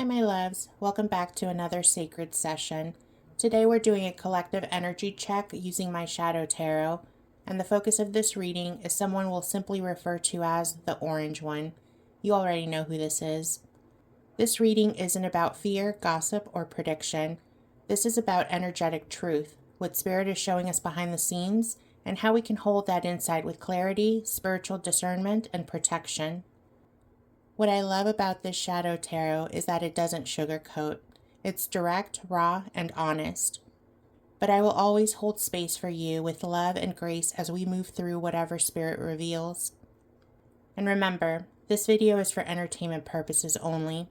my loves. Welcome back to another sacred session. Today we're doing a collective energy check using my Shadow Tarot, and the focus of this reading is someone we'll simply refer to as the Orange One. You already know who this is. This reading isn't about fear, gossip, or prediction. This is about energetic truth, what Spirit is showing us behind the scenes, and how we can hold that insight with clarity, spiritual discernment, and protection. What I love about this Shadow Tarot is that it doesn't sugarcoat. It's direct, raw, and honest. But I will always hold space for you with love and grace as we move through whatever Spirit reveals. And remember, this video is for entertainment purposes only.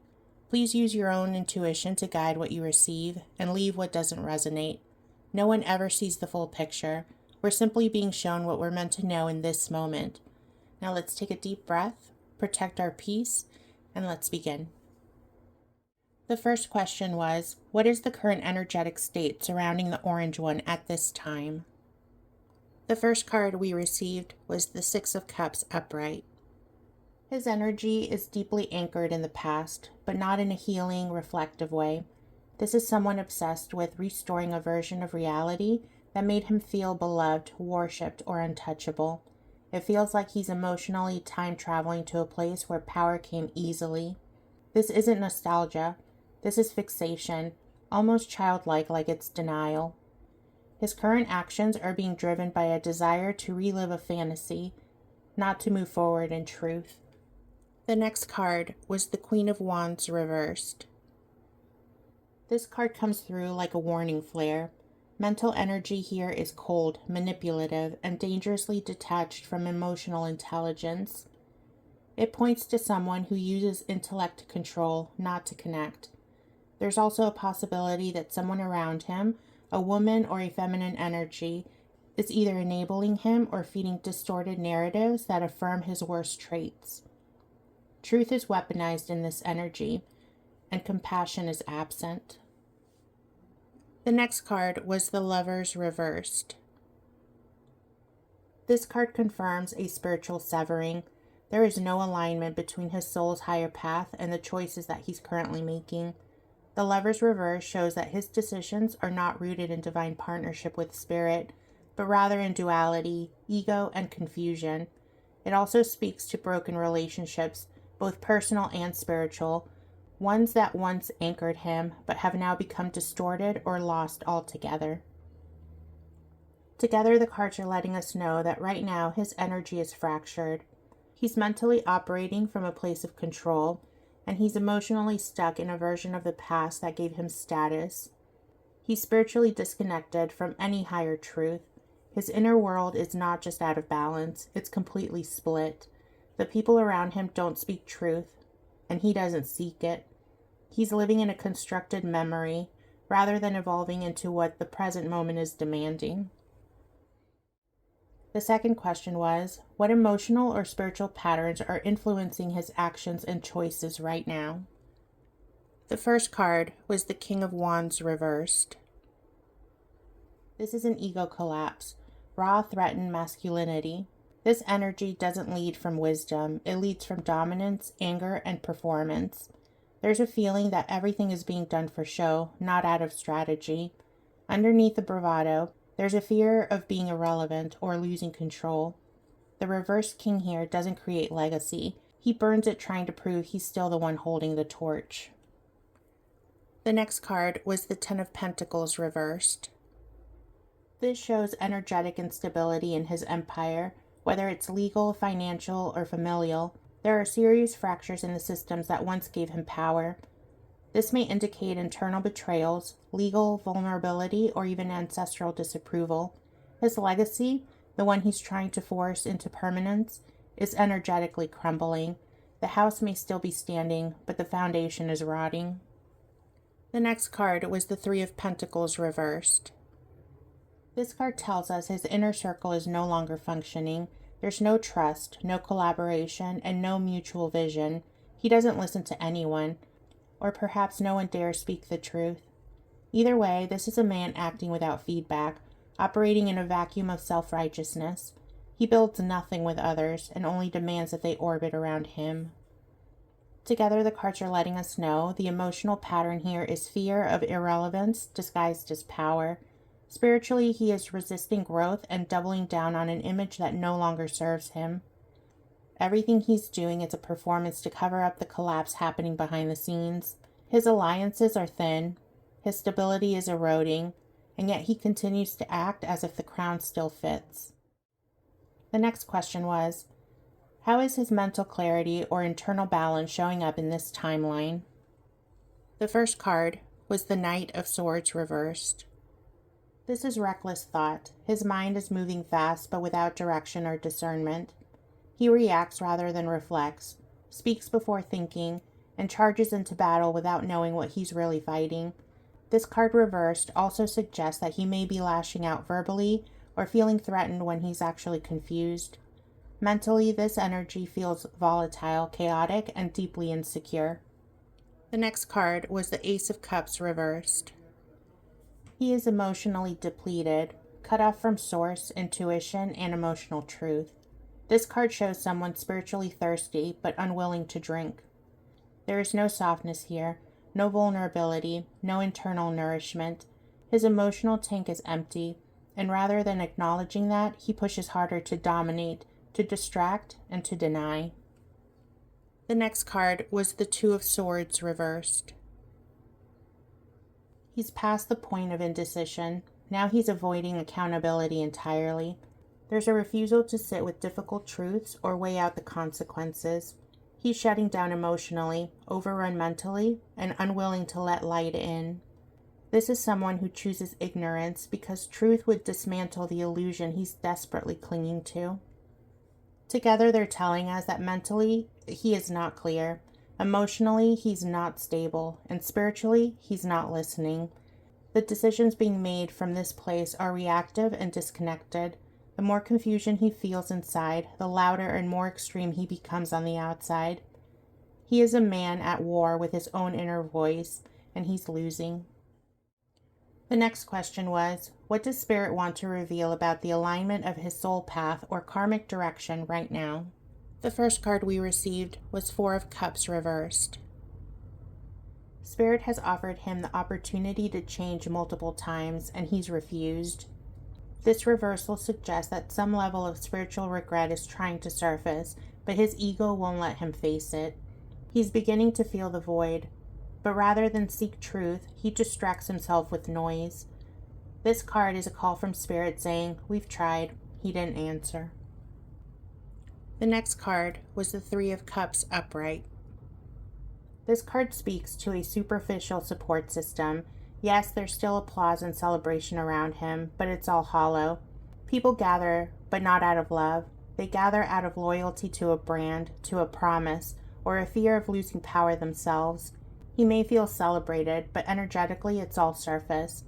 Please use your own intuition to guide what you receive and leave what doesn't resonate. No one ever sees the full picture. We're simply being shown what we're meant to know in this moment. Now let's take a deep breath, protect our peace, and let's begin. The first question was, what is the current energetic state surrounding the Orange One at this time? The first card we received was the Six of Cups upright. His energy is deeply anchored in the past, but not in a healing, reflective way. This is someone obsessed with restoring a version of reality that made him feel beloved, worshipped, or untouchable. It feels like he's emotionally time-traveling to a place where power came easily. This isn't nostalgia. This is fixation, almost childlike, like it's denial. His current actions are being driven by a desire to relive a fantasy, not to move forward in truth. The next card was the Queen of Wands reversed. This card comes through like a warning flare. Mental energy here is cold, manipulative, and dangerously detached from emotional intelligence. It points to someone who uses intellect to control, not to connect. There's also a possibility that someone around him, a woman or a feminine energy, is either enabling him or feeding distorted narratives that affirm his worst traits. Truth is weaponized in this energy, and compassion is absent. The next card was the Lovers reversed. This card confirms a spiritual severing. There is no alignment between his soul's higher path and the choices that he's currently making. The Lovers reverse shows that his decisions are not rooted in divine partnership with Spirit, but rather in duality, ego, and confusion. It also speaks to broken relationships, both personal and spiritual, ones that once anchored him, but have now become distorted or lost altogether. Together, the cards are letting us know that right now his energy is fractured. He's mentally operating from a place of control, and he's emotionally stuck in a version of the past that gave him status. He's spiritually disconnected from any higher truth. His inner world is not just out of balance, it's completely split. The people around him don't speak truth, and he doesn't seek it. He's living in a constructed memory rather than evolving into what the present moment is demanding. The second question was, what emotional or spiritual patterns are influencing his actions and choices right now? The first card was the King of Wands reversed. This is an ego collapse, raw, threatened masculinity. This energy doesn't lead from wisdom, it leads from dominance, anger, and performance. There's a feeling that everything is being done for show, not out of strategy. Underneath the bravado, there's a fear of being irrelevant or losing control. The reversed king here doesn't create legacy. He burns it trying to prove he's still the one holding the torch. The next card was the Ten of Pentacles reversed. This shows energetic instability in his empire. Whether it's legal, financial, or familial, there are serious fractures in the systems that once gave him power. This may indicate internal betrayals, legal vulnerability, or even ancestral disapproval. His legacy, the one he's trying to force into permanence, is energetically crumbling. The house may still be standing, but the foundation is rotting. The next card was the Three of Pentacles reversed. This card tells us his inner circle is no longer functioning. There's no trust, no collaboration, and no mutual vision. He doesn't listen to anyone, or perhaps no one dares speak the truth. Either way, this is a man acting without feedback, operating in a vacuum of self-righteousness. He builds nothing with others and only demands that they orbit around him. Together, the cards are letting us know the emotional pattern here is fear of irrelevance disguised as power. Spiritually, he is resisting growth and doubling down on an image that no longer serves him. Everything he's doing is a performance to cover up the collapse happening behind the scenes. His alliances are thin, his stability is eroding, and yet he continues to act as if the crown still fits. The next question was, how is his mental clarity or internal balance showing up in this timeline? The first card was the Knight of Swords reversed. This is reckless thought. His mind is moving fast but without direction or discernment. He reacts rather than reflects, speaks before thinking, and charges into battle without knowing what he's really fighting. This card reversed also suggests that he may be lashing out verbally or feeling threatened when he's actually confused. Mentally, this energy feels volatile, chaotic, and deeply insecure. The next card was the Ace of Cups reversed. He is emotionally depleted, cut off from source, intuition, and emotional truth. This card shows someone spiritually thirsty but unwilling to drink. There is no softness here, no vulnerability, no internal nourishment. His emotional tank is empty, and rather than acknowledging that, he pushes harder to dominate, to distract, and to deny. The next card was the Two of Swords reversed. He's past the point of indecision. Now he's avoiding accountability entirely. There's a refusal to sit with difficult truths or weigh out the consequences. He's shutting down emotionally, overrun mentally, and unwilling to let light in. This is someone who chooses ignorance because truth would dismantle the illusion he's desperately clinging to. Together, they're telling us that mentally, he is not clear. Emotionally, he's not stable. And spiritually, he's not listening. The decisions being made from this place are reactive and disconnected. The more confusion he feels inside, the louder and more extreme he becomes on the outside. He is a man at war with his own inner voice, and he's losing. The next question was, what does Spirit want to reveal about the alignment of his soul path or karmic direction right now? The first card we received was Four of Cups reversed. Spirit has offered him the opportunity to change multiple times, and he's refused. This reversal suggests that some level of spiritual regret is trying to surface, but his ego won't let him face it. He's beginning to feel the void, but rather than seek truth, he distracts himself with noise. This card is a call from Spirit saying, "We've tried." He didn't answer. The next card was the Three of Cups upright. This card speaks to a superficial support system. Yes, there's still applause and celebration around him, but it's all hollow. People gather, but not out of love. They gather out of loyalty to a brand, to a promise, or a fear of losing power themselves. He may feel celebrated, but energetically it's all surface.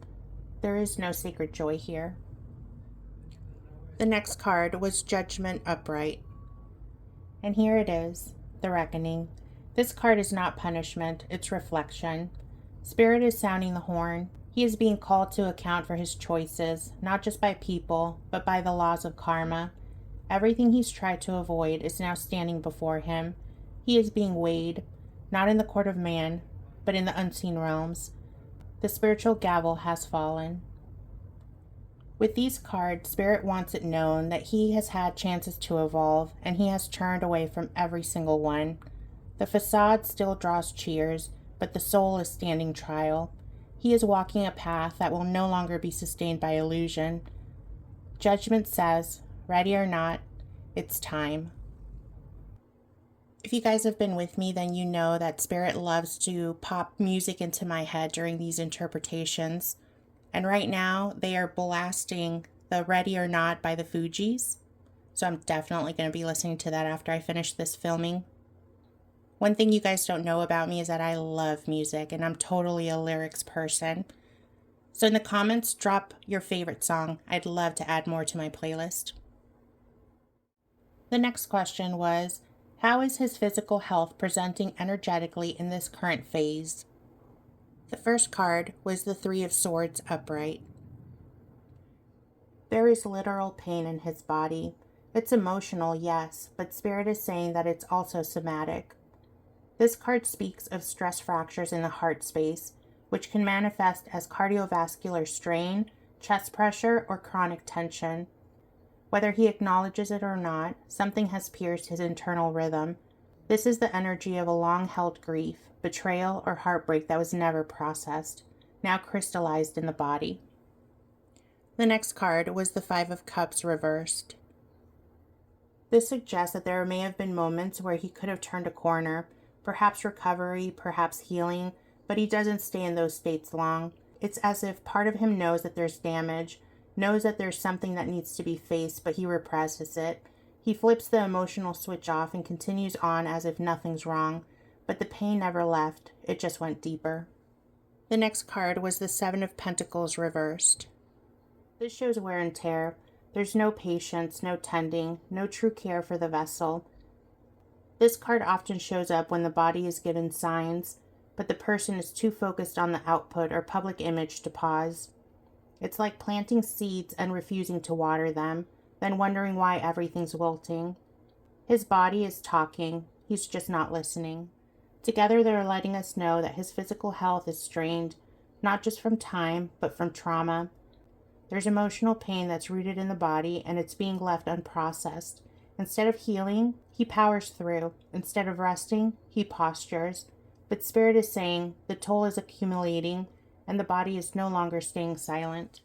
There is no sacred joy here. The next card was Judgment upright. And here it is, the Reckoning. This card is not punishment, it's reflection. Spirit is sounding the horn. He is being called to account for his choices, not just by people, but by the laws of karma. Everything he's tried to avoid is now standing before him. He is being weighed, not in the court of man, but in the unseen realms. The spiritual gavel has fallen. With these cards, Spirit wants it known that he has had chances to evolve, and he has turned away from every single one. The facade still draws cheers, but the soul is standing trial. He is walking a path that will no longer be sustained by illusion. Judgment says, ready or not, it's time. If you guys have been with me, then you know that Spirit loves to pop music into my head during these interpretations. And right now, they are blasting the Ready or Not by the Fugees. So I'm definitely going to be listening to that after I finish this filming. One thing you guys don't know about me is that I love music, and I'm totally a lyrics person. So in the comments, drop your favorite song. I'd love to add more to my playlist. The next question was, how is his physical health presenting energetically in this current phase? The first card was the Three of Swords upright. There is literal pain in his body. It's emotional, yes, but Spirit is saying that it's also somatic. This card speaks of stress fractures in the heart space, which can manifest as cardiovascular strain, chest pressure, or chronic tension. Whether he acknowledges it or not, something has pierced his internal rhythm. This is the energy of a long-held grief, betrayal, or heartbreak that was never processed, now crystallized in the body. The next card was the Five of Cups reversed. This suggests that there may have been moments where he could have turned a corner, perhaps recovery, perhaps healing, but he doesn't stay in those states long. It's as if part of him knows that there's damage, knows that there's something that needs to be faced, but he represses it. He flips the emotional switch off and continues on as if nothing's wrong, but the pain never left, it just went deeper. The next card was the Seven of Pentacles reversed. This shows wear and tear. There's no patience, no tending, no true care for the vessel. This card often shows up when the body is given signs, but the person is too focused on the output or public image to pause. It's like planting seeds and refusing to water them, then wondering why everything's wilting. His body is talking, he's just not listening. Together they're letting us know that his physical health is strained, not just from time, but from trauma. There's emotional pain that's rooted in the body, and it's being left unprocessed. Instead of healing, he powers through. Instead of resting, he postures. But Spirit is saying the toll is accumulating, and the body is no longer staying silent.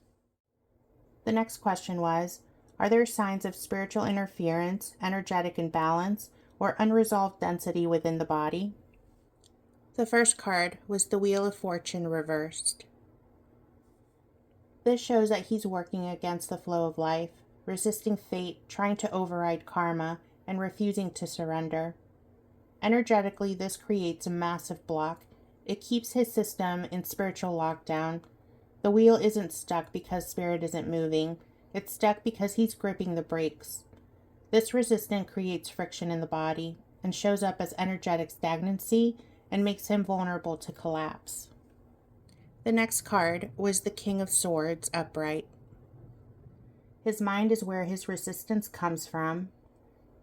The next question was, are there signs of spiritual interference, energetic imbalance, or unresolved density within the body? The first card was the Wheel of Fortune reversed. This shows that he's working against the flow of life, resisting fate, trying to override karma, and refusing to surrender. Energetically, this creates a massive block. It keeps his system in spiritual lockdown. The wheel isn't stuck because Spirit isn't moving. It's stuck because he's gripping the brakes. This resistance creates friction in the body and shows up as energetic stagnancy and makes him vulnerable to collapse. The next card was the King of Swords upright. His mind is where his resistance comes from.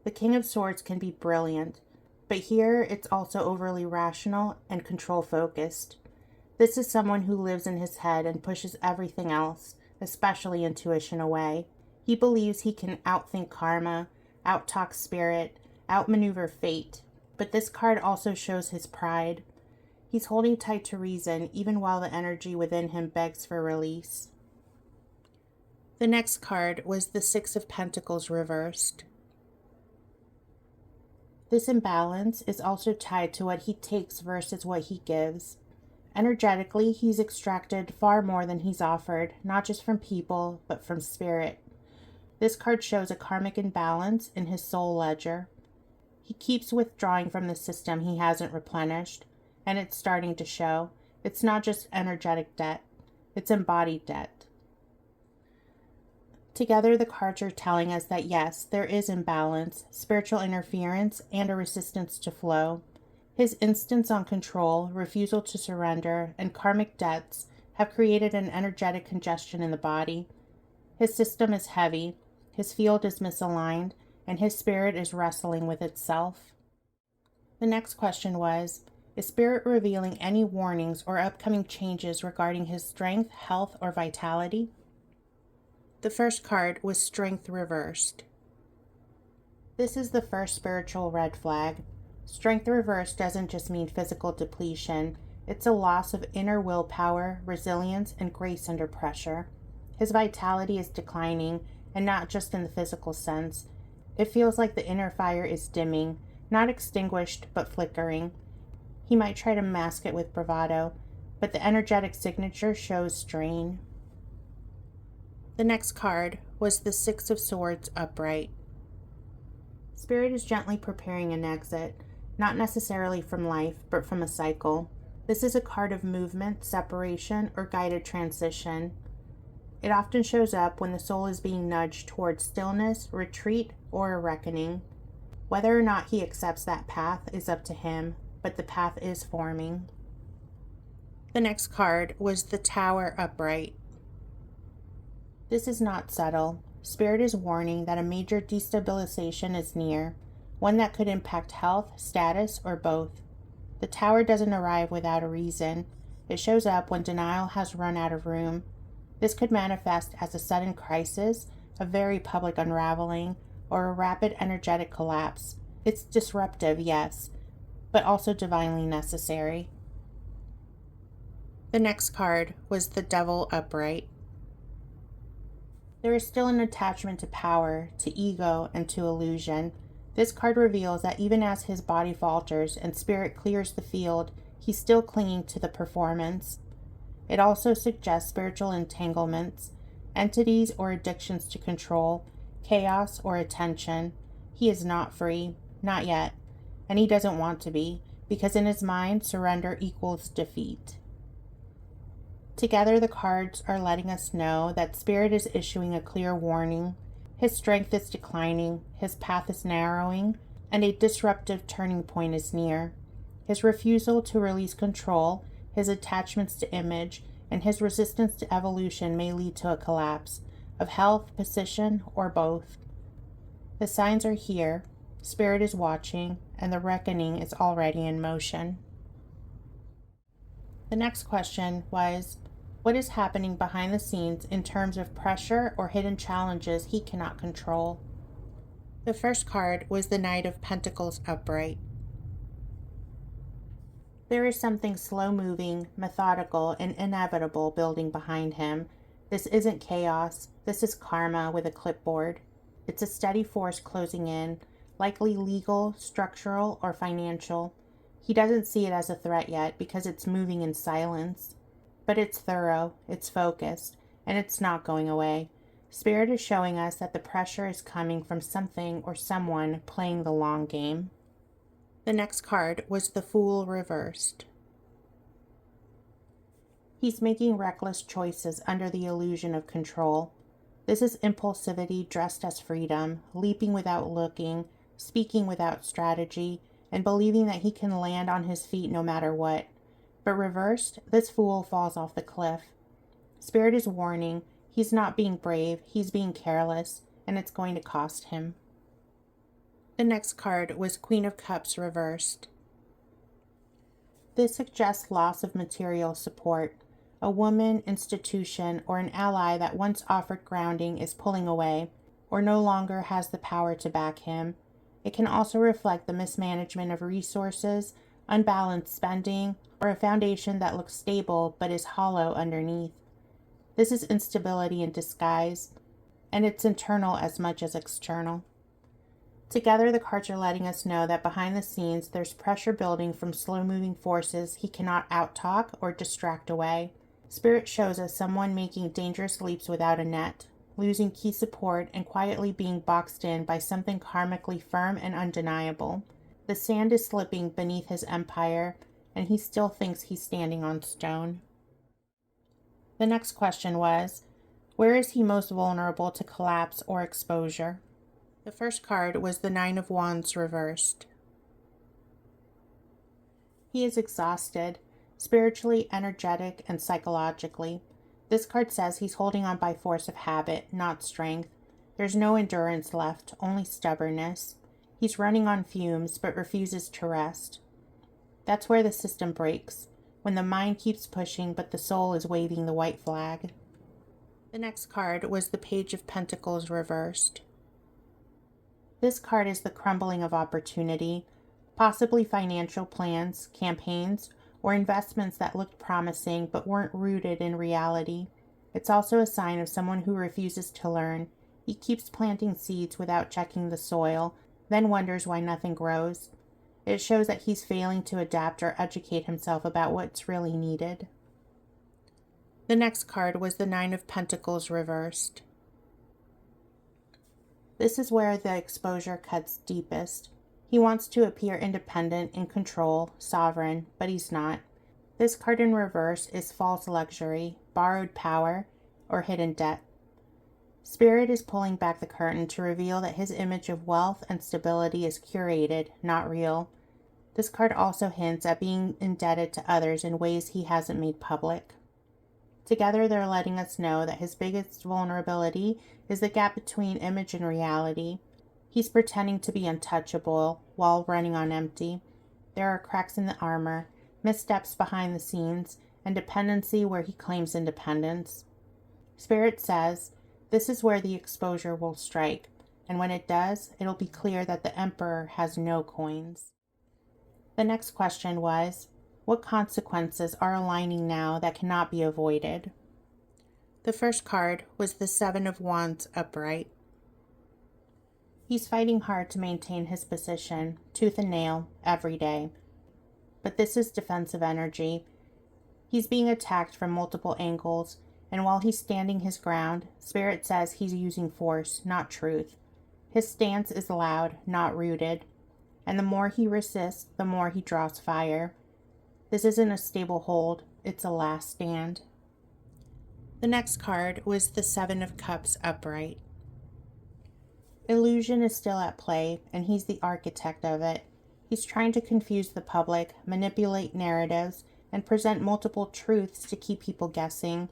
The King of Swords can be brilliant, but here it's also overly rational and control-focused. This is someone who lives in his head and pushes everything else, especially intuition, away. He believes he can outthink karma, outtalk Spirit, outmaneuver fate, but this card also shows his pride. He's holding tight to reason, even while the energy within him begs for release. The next card was the Six of Pentacles reversed. This imbalance is also tied to what he takes versus what he gives. Energetically, he's extracted far more than he's offered, not just from people, but from Spirit. This card shows a karmic imbalance in his soul ledger. He keeps withdrawing from the system he hasn't replenished, and it's starting to show. It's not just energetic debt, it's embodied debt. Together, the cards are telling us that yes, there is imbalance, spiritual interference, and a resistance to flow. His insistence on control, refusal to surrender, and karmic debts have created an energetic congestion in the body. His system is heavy, his field is misaligned, and his spirit is wrestling with itself. The next question was, is Spirit revealing any warnings or upcoming changes regarding his strength, health, or vitality? The first card was Strength reversed. This is the first spiritual red flag. Strength reversed doesn't just mean physical depletion. It's a loss of inner willpower, resilience, and grace under pressure. His vitality is declining, and not just in the physical sense. It feels like the inner fire is dimming, not extinguished, but flickering. He might try to mask it with bravado, but the energetic signature shows strain. The next card was the Six of Swords upright. Spirit is gently preparing an exit, not necessarily from life, but from a cycle. This is a card of movement, separation, or guided transition. It often shows up when the soul is being nudged towards stillness, retreat, or a reckoning. Whether or not he accepts that path is up to him, but the path is forming. The next card was the Tower upright. This is not subtle. Spirit is warning that a major destabilization is near, one that could impact health, status, or both. The tower doesn't arrive without a reason. It shows up when denial has run out of room. This could manifest as a sudden crisis, a very public unraveling, or a rapid energetic collapse. It's disruptive, yes, but also divinely necessary. The next card was the Devil upright. There is still an attachment to power, to ego, and to illusion. This card reveals that even as his body falters and spirit clears the field, he's still clinging to the performance. It also suggests spiritual entanglements, entities or addictions to control, chaos or attention. He is not free, not yet, and he doesn't want to be, because in his mind, surrender equals defeat. Together, the cards are letting us know that Spirit is issuing a clear warning. His strength is declining, his path is narrowing, and a disruptive turning point is near. His refusal to release control, his attachments to image, and his resistance to evolution may lead to a collapse of health, position, or both. The signs are here, Spirit is watching, and the reckoning is already in motion. The next question was, what is happening behind the scenes in terms of pressure or hidden challenges he cannot control? The first card was the Knight of Pentacles upright. There is something slow-moving, methodical, and inevitable building behind him. This isn't chaos. This is karma with a clipboard. It's a steady force closing in, likely legal, structural, or financial. He doesn't see it as a threat yet because it's moving in silence. But it's thorough, it's focused, and it's not going away. Spirit is showing us that the pressure is coming from something or someone playing the long game. The next card was the Fool reversed. He's making reckless choices under the illusion of control. This is impulsivity dressed as freedom, leaping without looking, speaking without strategy, and believing that he can land on his feet no matter what. But reversed, this fool falls off the cliff. Spirit is warning, he's not being brave, he's being careless, and it's going to cost him. The next card was Queen of Cups reversed. This suggests loss of material support. A woman, institution, or an ally that once offered grounding is pulling away, or no longer has the power to back him. It can also reflect the mismanagement of resources, unbalanced spending, or a foundation that looks stable but is hollow underneath. This is instability in disguise, and it's internal as much as external. Together, the cards are letting us know that behind the scenes, there's pressure building from slow-moving forces he cannot out-talk or distract away. Spirit shows us someone making dangerous leaps without a net, losing key support, and quietly being boxed in by something karmically firm and undeniable. The sand is slipping beneath his empire, and he still thinks he's standing on stone. The next question was, where is he most vulnerable to collapse or exposure? The first card was the Nine of Wands reversed. He is exhausted, spiritually, energetic, and psychologically. This card says he's holding on by force of habit, not strength. There's no endurance left, only stubbornness. He's running on fumes, but refuses to rest. That's where the system breaks, when the mind keeps pushing, but the soul is waving the white flag. The next card was the Page of Pentacles reversed. This card is the crumbling of opportunity, possibly financial plans, campaigns, or investments that looked promising but weren't rooted in reality. It's also a sign of someone who refuses to learn. He keeps planting seeds without checking the soil, then wonders why nothing grows. It shows that he's failing to adapt or educate himself about what's really needed. The next card was the Nine of Pentacles reversed. This is where the exposure cuts deepest. He wants to appear independent, in control, sovereign, but he's not. This card in reverse is false luxury, borrowed power, or hidden debt. Spirit is pulling back the curtain to reveal that his image of wealth and stability is curated, not real. This card also hints at being indebted to others in ways he hasn't made public. Together, they're letting us know that his biggest vulnerability is the gap between image and reality. He's pretending to be untouchable while running on empty. There are cracks in the armor, missteps behind the scenes, and dependency where he claims independence. Spirit says, this is where the exposure will strike, and when it does, it'll be clear that the Emperor has no coins. The next question was, what consequences are aligning now that cannot be avoided? The first card was the Seven of Wands upright. He's fighting hard to maintain his position, tooth and nail, every day. But this is defensive energy. He's being attacked from multiple angles, and while he's standing his ground, Spirit says he's using force, not truth. His stance is loud, not rooted, and the more he resists, the more he draws fire. This isn't a stable hold, it's a last stand. The next card was the Seven of Cups upright. Illusion is still at play, and he's the architect of it. He's trying to confuse the public, manipulate narratives, and present multiple truths to keep people guessing.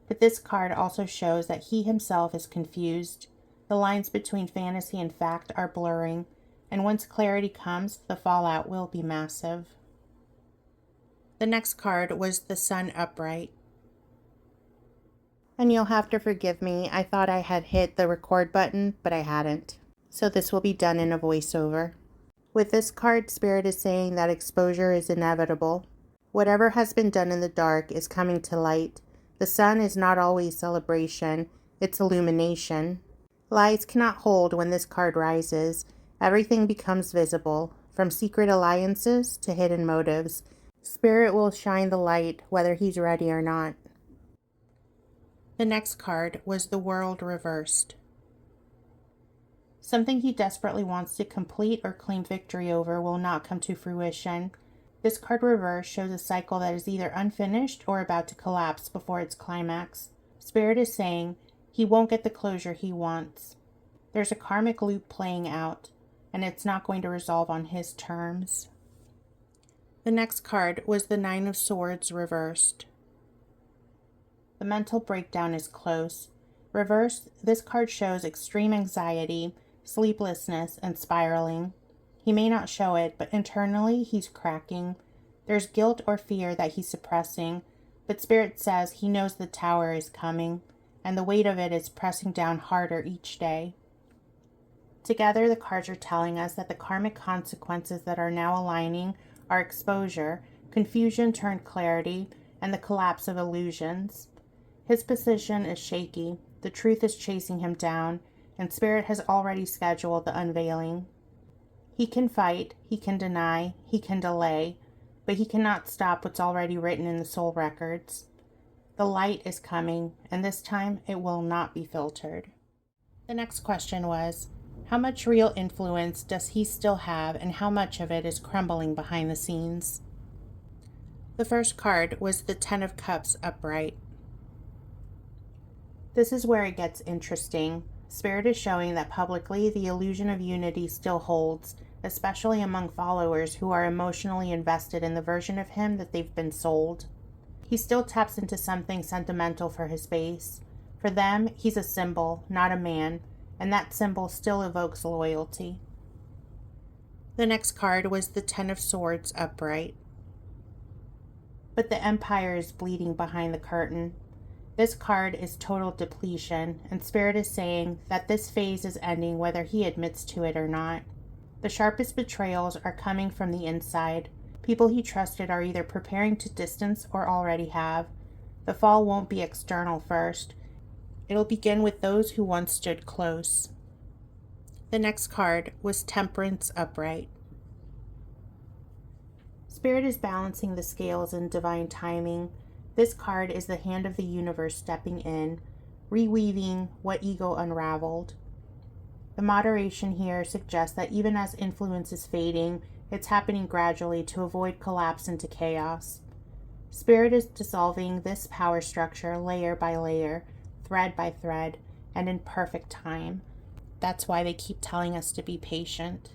But this card also shows that he himself is confused. The lines between fantasy and fact are blurring, and once clarity comes, the fallout will be massive. The next card was the Sun upright. And you'll have to forgive me, I thought I had hit the record button, but I hadn't. So this will be done in a voiceover. With this card, Spirit is saying that exposure is inevitable. Whatever has been done in the dark is coming to light. The sun is not always celebration, it's illumination. Lies cannot hold when this card rises. Everything becomes visible, from secret alliances to hidden motives. Spirit will shine the light whether he's ready or not. The next card was the World reversed. Something he desperately wants to complete or claim victory over will not come to fruition. This card reversed shows a cycle that is either unfinished or about to collapse before its climax. Spirit is saying he won't get the closure he wants. There's a karmic loop playing out, and it's not going to resolve on his terms. The next card was the Nine of Swords reversed. The mental breakdown is close. Reversed, this card shows extreme anxiety, sleeplessness, and spiraling. He may not show it, but internally he's cracking. There's guilt or fear that he's suppressing, but Spirit says he knows the tower is coming, and the weight of it is pressing down harder each day. Together, the cards are telling us that the karmic consequences that are now aligning are exposure, confusion turned clarity, and the collapse of illusions. His position is shaky, the truth is chasing him down, and Spirit has already scheduled the unveiling. He can fight, he can deny, he can delay, but he cannot stop what's already written in the soul records. The light is coming, and this time it will not be filtered. The next question was, how much real influence does he still have, and how much of it is crumbling behind the scenes? The first card was the Ten of Cups upright. This is where it gets interesting. Spirit is showing that publicly the illusion of unity still holds, especially among followers who are emotionally invested in the version of him that they've been sold. He still taps into something sentimental for his base. For them, he's a symbol, not a man, and that symbol still evokes loyalty. The next card was the Ten of Swords upright. But the Empire is bleeding behind the curtain. This card is total depletion, and Spirit is saying that this phase is ending whether he admits to it or not. The sharpest betrayals are coming from the inside. People he trusted are either preparing to distance or already have. The fall won't be external first. It'll begin with those who once stood close. The next card was Temperance upright. Spirit is balancing the scales in divine timing. This card is the hand of the universe stepping in, reweaving what ego unraveled. The moderation here suggests that even as influence is fading, it's happening gradually to avoid collapse into chaos. Spirit is dissolving this power structure layer by layer, thread by thread, and in perfect time. That's why they keep telling us to be patient.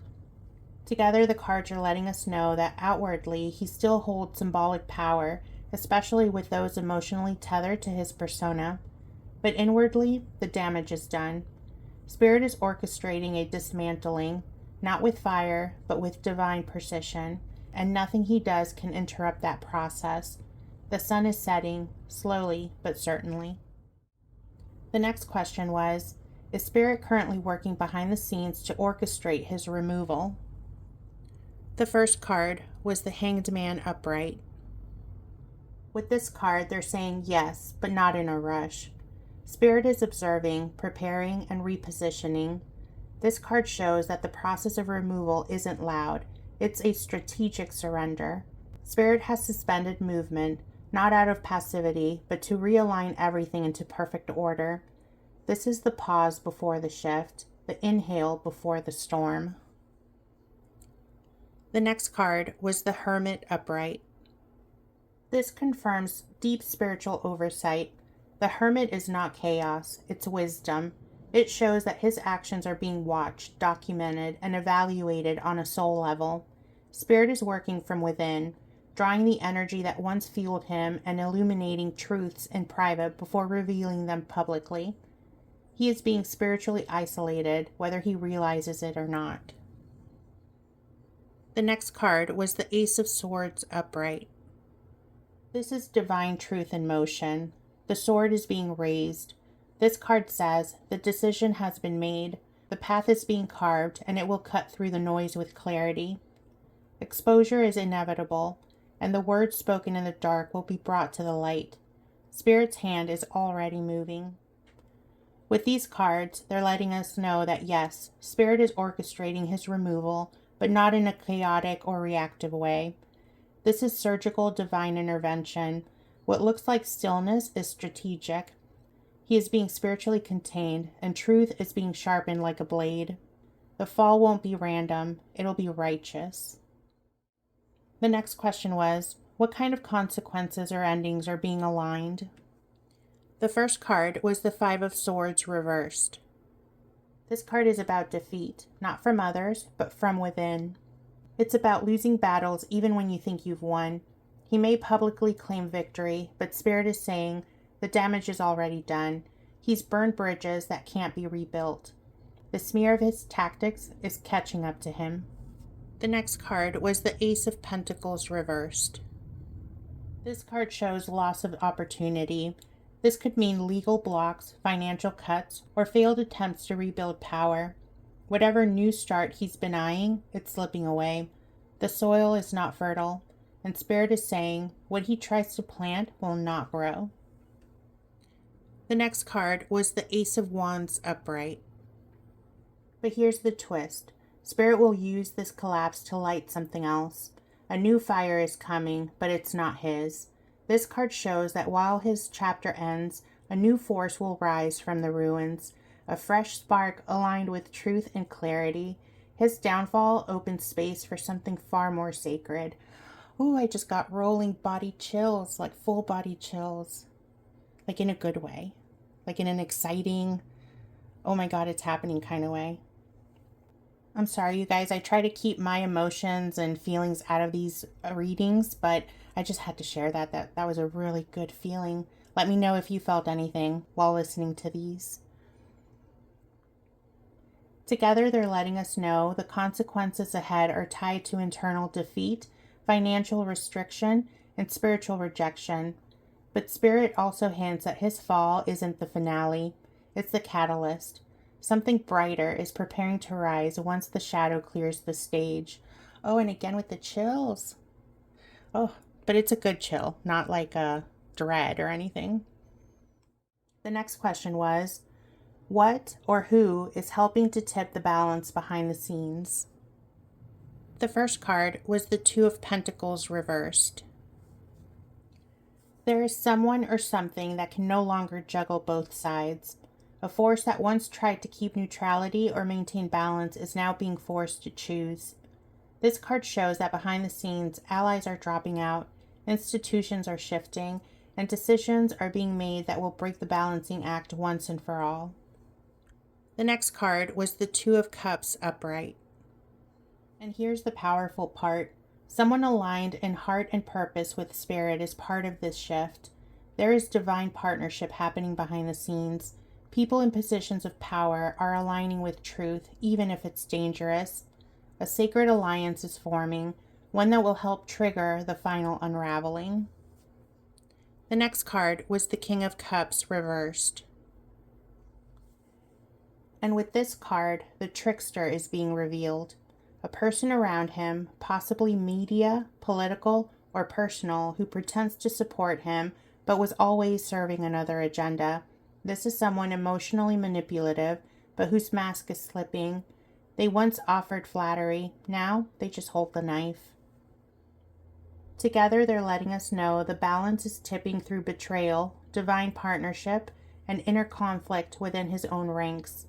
Together, the cards are letting us know that outwardly, he still holds symbolic power, especially with those emotionally tethered to his persona. But inwardly, the damage is done. Spirit is orchestrating a dismantling, not with fire, but with divine precision. and nothing he does can interrupt that process. The sun is setting, slowly but certainly. The next question was, is Spirit currently working behind the scenes to orchestrate his removal? The first card was the Hanged Man upright. With this card, they're saying yes, but not in a rush. Spirit is observing, preparing, and repositioning. This card shows that the process of removal isn't loud. It's a strategic surrender. Spirit has suspended movement, not out of passivity, but to realign everything into perfect order. This is the pause before the shift, the inhale before the storm. The next card was the Hermit upright. This confirms deep spiritual oversight. The Hermit is not chaos, it's wisdom. It shows that his actions are being watched, documented, and evaluated on a soul level. Spirit is working from within, drawing the energy that once fueled him and illuminating truths in private before revealing them publicly. He is being spiritually isolated, whether he realizes it or not. The next card was the Ace of Swords upright. This is divine truth in motion. The sword is being raised. This card says the decision has been made, the path is being carved, and it will cut through the noise with clarity. Exposure is inevitable, and the words spoken in the dark will be brought to the light. Spirit's hand is already moving. With these cards, they're letting us know that yes, Spirit is orchestrating his removal, but not in a chaotic or reactive way. This is surgical divine intervention. What looks like stillness is strategic. He is being spiritually contained, and truth is being sharpened like a blade. The fall won't be random, it'll be righteous. The next question was, what kind of consequences or endings are being aligned? The first card was the Five of Swords reversed. This card is about defeat, not from others, but from within. It's about losing battles even when you think you've won. He may publicly claim victory, but Spirit is saying the damage is already done. He's burned bridges that can't be rebuilt. The smear of his tactics is catching up to him. The next card was the Ace of Pentacles reversed. This card shows loss of opportunity. This could mean legal blocks, financial cuts, or failed attempts to rebuild power. Whatever new start he's been eyeing, it's slipping away. The soil is not fertile, and Spirit is saying what he tries to plant will not grow. The next card was the Ace of Wands upright. But here's the twist. Spirit will use this collapse to light something else. A new fire is coming, but it's not his. This card shows that while his chapter ends, a new force will rise from the ruins, a fresh spark aligned with truth and clarity. His downfall opens space for something far more sacred. Ooh, I just got rolling body chills, like full body chills. Like in a good way. Like in an exciting, oh my God, it's happening kind of way. I'm sorry, you guys. I try to keep my emotions and feelings out of these readings, but I just had to share that was a really good feeling. Let me know if you felt anything while listening to these. Together, they're letting us know the consequences ahead are tied to internal defeat, financial restriction, and spiritual rejection. But Spirit also hints that his fall isn't the finale. It's the catalyst. Something brighter is preparing to rise once the shadow clears the stage. Oh, and again with the chills. Oh, but it's a good chill, not like a dread or anything. The next question was, what or who is helping to tip the balance behind the scenes? The first card was the Two of Pentacles reversed. There is someone or something that can no longer juggle both sides. A force that once tried to keep neutrality or maintain balance is now being forced to choose. This card shows that behind the scenes, allies are dropping out, institutions are shifting, and decisions are being made that will break the balancing act once and for all. The next card was the Two of Cups upright. And here's the powerful part. Someone aligned in heart and purpose with Spirit is part of this shift. There is divine partnership happening behind the scenes. People in positions of power are aligning with truth, even if it's dangerous. A sacred alliance is forming, one that will help trigger the final unraveling. The next card was the King of Cups reversed. And with this card, the trickster is being revealed. A person around him, possibly media, political, or personal, who pretends to support him but was always serving another agenda. This is someone emotionally manipulative, but whose mask is slipping. They once offered flattery, now they just hold the knife. Together, they're letting us know the balance is tipping through betrayal, divine partnership, and inner conflict within his own ranks.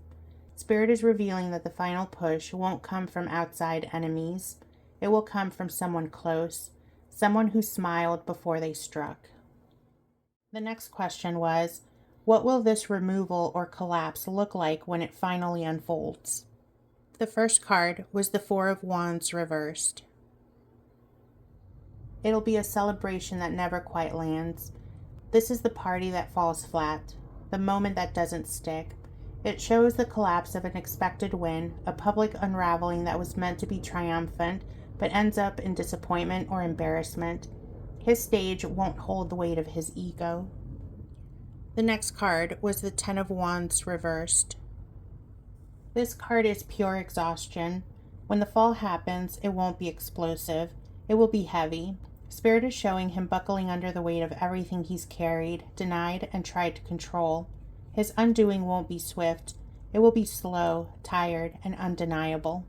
Spirit is revealing that the final push won't come from outside enemies. It will come from someone close, someone who smiled before they struck. The next question was, what will this removal or collapse look like when it finally unfolds? The first card was the Four of Wands reversed. It'll be a celebration that never quite lands. This is the party that falls flat, the moment that doesn't stick. It shows the collapse of an expected win, a public unraveling that was meant to be triumphant, but ends up in disappointment or embarrassment. His stage won't hold the weight of his ego. The next card was the Ten of Wands reversed. This card is pure exhaustion. When the fall happens, it won't be explosive. It will be heavy. Spirit is showing him buckling under the weight of everything he's carried, denied, and tried to control. His undoing won't be swift. It will be slow, tired, and undeniable.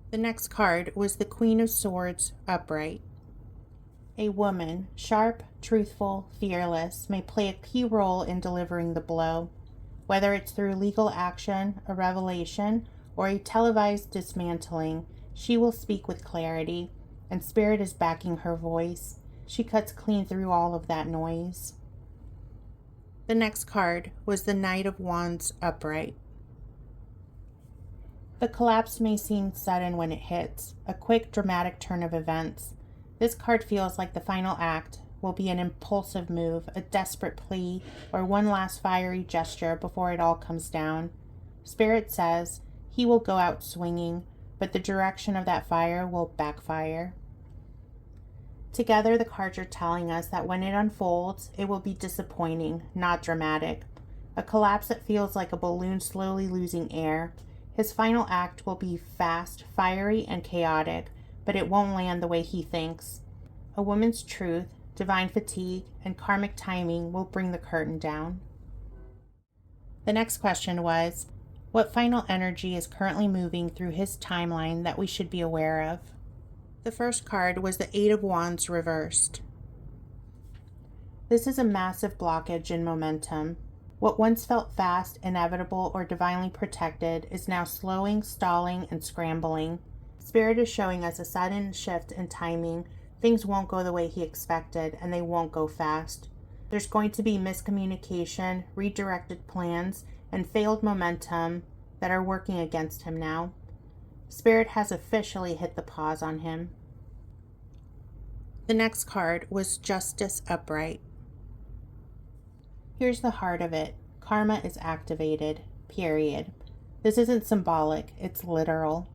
The next card was the Queen of Swords upright. A woman, sharp, truthful, fearless, may play a key role in delivering the blow. Whether it's through legal action, a revelation, or a televised dismantling, she will speak with clarity, and Spirit is backing her voice. She cuts clean through all of that noise. The next card was the Knight of Wands upright. The collapse may seem sudden when it hits, a quick, dramatic turn of events. This card feels like the final act will be an impulsive move, a desperate plea, or one last fiery gesture before it all comes down. Spirit says he will go out swinging, but the direction of that fire will backfire. Together, the cards are telling us that when it unfolds, it will be disappointing, not dramatic. A collapse that feels like a balloon slowly losing air. His final act will be fast, fiery, and chaotic, but it won't land the way he thinks. A woman's truth, divine fatigue, and karmic timing will bring the curtain down. The next question was, what final energy is currently moving through his timeline that we should be aware of? The first card was the Eight of Wands reversed. This is a massive blockage in momentum. What once felt fast, inevitable, or divinely protected is now slowing, stalling, and scrambling. Spirit is showing us a sudden shift in timing. Things won't go the way he expected, and they won't go fast. There's going to be miscommunication, redirected plans, and failed momentum that are working against him now. Spirit has officially hit the pause on him. The next card was Justice upright. Here's the heart of it. Karma is activated, period. This isn't symbolic, it's literal.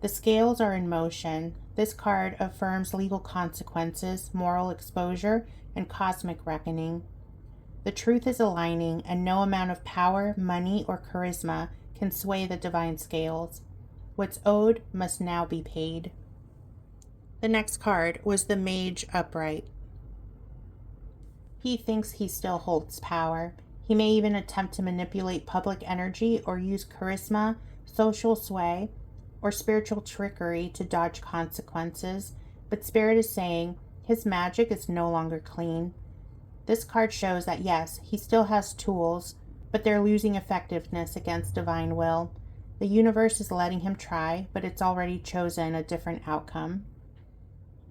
The scales are in motion. This card affirms legal consequences, moral exposure, and cosmic reckoning. The truth is aligning, and no amount of power, money, or charisma can sway the divine scales. What's owed must now be paid. The next card was the Mage upright. He thinks he still holds power. He may even attempt to manipulate public energy or use charisma, social sway, or spiritual trickery to dodge consequences, but Spirit is saying his magic is no longer clean. This card shows that yes, he still has tools, but they're losing effectiveness against divine will. The universe is letting him try, but it's already chosen a different outcome.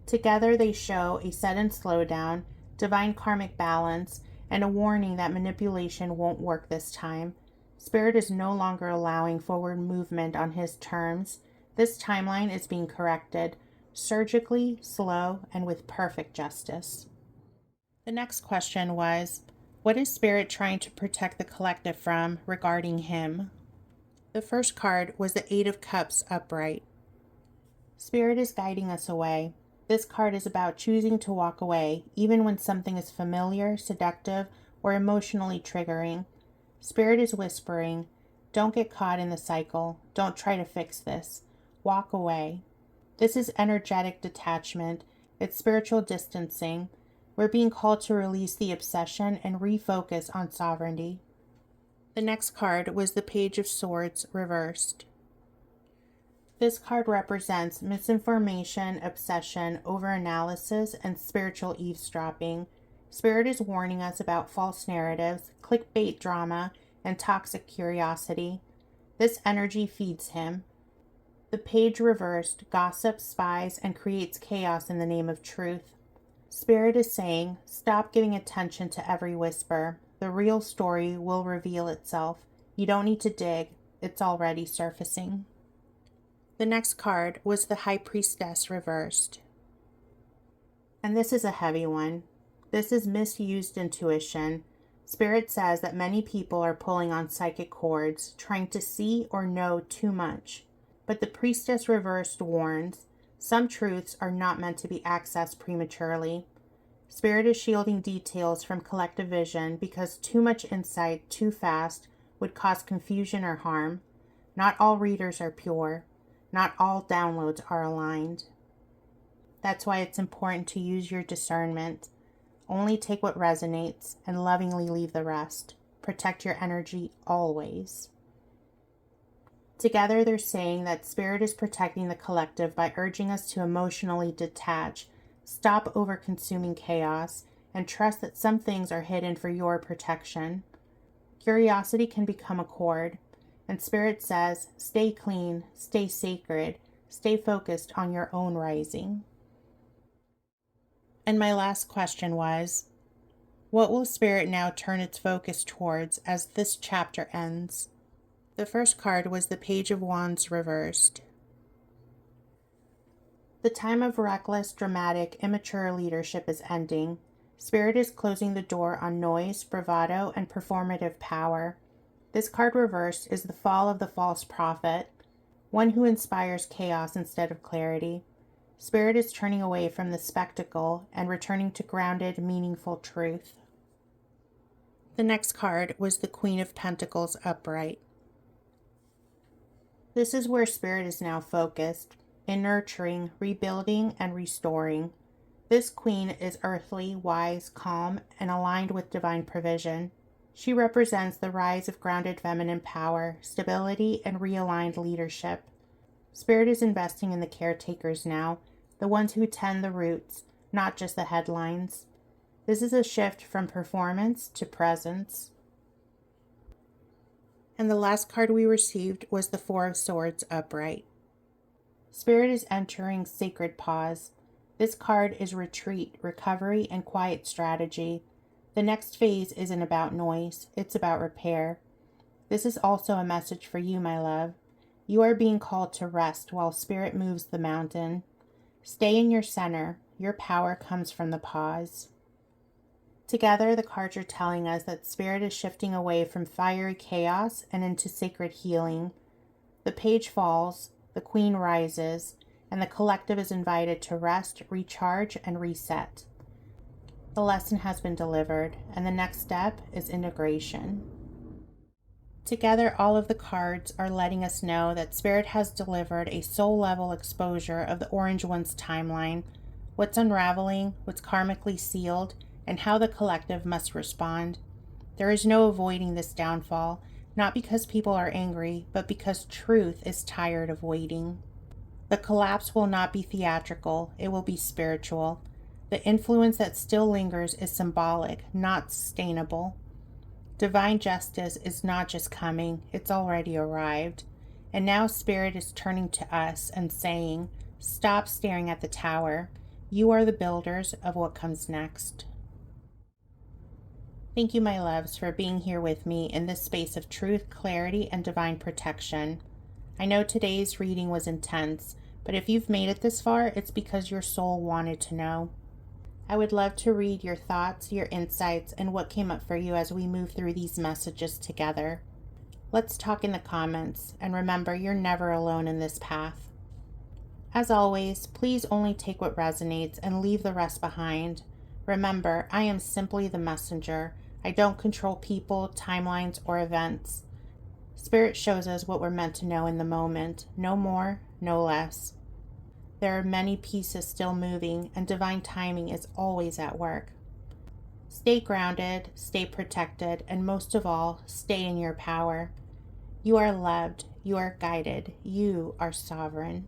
Together they show a sudden slowdown, divine karmic balance, and a warning that manipulation won't work this time. Spirit is no longer allowing forward movement on his terms. This timeline is being corrected, surgically, slow, and with perfect justice. The next question was, what is Spirit trying to protect the collective from regarding him? The first card was the Eight of Cups upright. Spirit is guiding us away. This card is about choosing to walk away, even when something is familiar, seductive, or emotionally triggering. Spirit is whispering, don't get caught in the cycle. Don't try to fix this. Walk away. This is energetic detachment. It's spiritual distancing. We're being called to release the obsession and refocus on sovereignty. The next card was the Page of Swords reversed. This card represents misinformation, obsession, overanalysis, and spiritual eavesdropping. Spirit is warning us about false narratives, clickbait drama, and toxic curiosity. This energy feeds him. The page reversed gossips, spies, and creates chaos in the name of truth. Spirit is saying, stop giving attention to every whisper. The real story will reveal itself. You don't need to dig. It's already surfacing. The next card was the High Priestess reversed. And this is a heavy one. This is misused intuition. Spirit says that many people are pulling on psychic cords, trying to see or know too much. But the Priestess reversed warns, some truths are not meant to be accessed prematurely. Spirit is shielding details from collective vision because too much insight too fast would cause confusion or harm. Not all readers are pure. Not all downloads are aligned. That's why it's important to use your discernment. Only take what resonates and lovingly leave the rest. Protect your energy always. Together, they're saying that Spirit is protecting the collective by urging us to emotionally detach, stop over-consuming chaos, and trust that some things are hidden for your protection. Curiosity can become a cord, and Spirit says, stay clean, stay sacred, stay focused on your own rising. And my last question was, what will Spirit now turn its focus towards as this chapter ends? The first card was the Page of Wands reversed. The time of reckless, dramatic, immature leadership is ending. Spirit is closing the door on noise, bravado, and performative power. This card reversed is the fall of the false prophet, one who inspires chaos instead of clarity. Spirit is turning away from the spectacle and returning to grounded, meaningful truth. The next card was the Queen of Pentacles upright. This is where Spirit is now focused, in nurturing, rebuilding, and restoring. This queen is earthly, wise, calm, and aligned with divine provision. She represents the rise of grounded feminine power, stability, and realigned leadership. Spirit is investing in the caretakers now, the ones who tend the roots, not just the headlines. This is a shift from performance to presence. And the last card we received was the Four of Swords upright. Spirit is entering sacred pause. This card is retreat, recovery, and quiet strategy. The next phase isn't about noise, it's about repair. This is also a message for you, my love. You are being called to rest while Spirit moves the mountain. Stay in your center. Your power comes from the pause. Together, the cards are telling us that Spirit is shifting away from fiery chaos and into sacred healing. The page falls, the queen rises, and the collective is invited to rest, recharge, and reset. The lesson has been delivered, and the next step is integration. Together, all of the cards are letting us know that Spirit has delivered a soul-level exposure of the Orange One's timeline, what's unraveling, what's karmically sealed, and how the collective must respond. There is no avoiding this downfall, not because people are angry, but because truth is tired of waiting. The collapse will not be theatrical, it will be spiritual. The influence that still lingers is symbolic, not sustainable. Divine justice is not just coming, it's already arrived. And now Spirit is turning to us and saying, stop staring at the tower. You are the builders of what comes next. Thank you, my loves, for being here with me in this space of truth, clarity, and divine protection. I know today's reading was intense, but if you've made it this far, it's because your soul wanted to know. I would love to read your thoughts, your insights, and what came up for you as we move through these messages together. Let's talk in the comments, and remember, you're never alone in this path. As always, please only take what resonates and leave the rest behind. Remember, I am simply the messenger. I don't control people, timelines, or events. Spirit shows us what we're meant to know in the moment, no more, no less. There are many pieces still moving, and divine timing is always at work. Stay grounded, stay protected, and most of all, stay in your power. You are loved, you are guided, you are sovereign.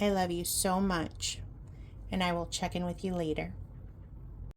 I love you so much, and I will check in with you later.